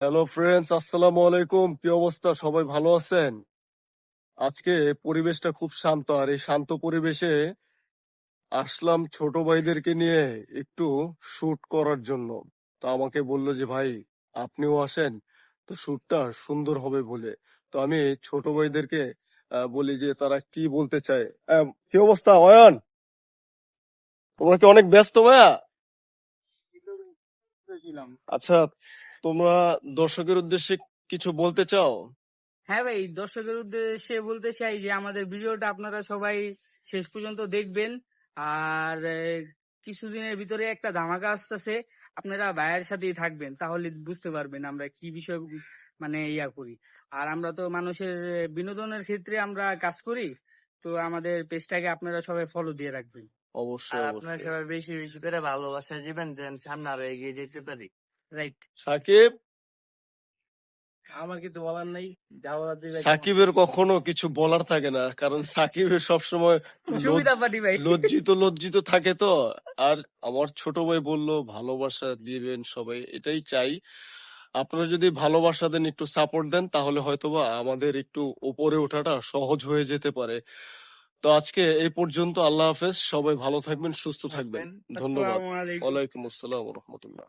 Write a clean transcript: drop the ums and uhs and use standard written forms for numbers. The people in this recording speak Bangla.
হ্যালো ফ্রেন্ডস, আসসালামু আলাইকুম। কি অবস্থা? সবাই ভালো আছেন? আজকে পরিবেশটা খুব শান্ত, আর এই শান্ত পরিবেশে আসলাম ছোট ভাইদেরকে নিয়ে একটু শুট করার জন্য। তো আমাকে বললো যে ভাই আপনিও আসেন, তো শুটটা সুন্দর হবে বলে। তো আমি ছোট ভাইদেরকে বলি যে তারা কি বলতে চায়। কি অবস্থা অয়ন? তোমরা কি অনেক ব্যস্ত ভাইয়া? আচ্ছা, তোমরা দর্শকের উদ্দেশ্যে কিছু বলতে চাও? হ্যাঁ ভাই, দর্শকের উদ্দেশ্যে বলতে চাই যে আমাদের ভিডিওটা আপনারা সবাই শেষ পর্যন্ত দেখবেন। আর কিছুদিনের ভিতরে একটা ধামাকা আসতেছে, আপনারা ভাইয়ের সাথেই থাকবেন, তাহলে বুঝতে পারবেন আমরা কি বিষয় মানে ইয়া করি। আর আমরা তো মানুষের বিনোদনের ক্ষেত্রে আমরা কাজ করি, তো আমাদের পেজটাকে আপনারা সবাই ফলো দিয়ে রাখবেন। অবশ্যই আর আপনারা অবশ্যই। সবাই বেশি বেশি করে ভালোবাসা দিবেন, যেন সামনে আরো এগিয়ে যেতে পারি। রাইট। সাকিব, আমার কিছু বলার নাই, যা বলার দিবে। সাকিবের কখনো কিছু বলার থাকে না, কারণ সাকিবের সবসময় সুবিধা পাটি ভাই। লজ্জিত লজ্জিত থাকে তো। আর আমার ছোট ভাই বললো ভালোবাসা দিবেন সবাই, এটাই চাই। আপনারা যদি ভালোবাসা দেন, একটু সাপোর্ট দেন, তাহলে হয়তোবা আমাদের একটু উপরে ওঠাটা সহজ হয়ে যেতে পারে। তো আজকে এই পর্যন্ত। আল্লাহ হাফেজ, সবাই ভালো থাকবেন, সুস্থ থাকবেন। ধন্যবাদ। আসসালামু আলাইকুম। ওয়ালাইকুম আসসালাম রহমতুল্লাহ।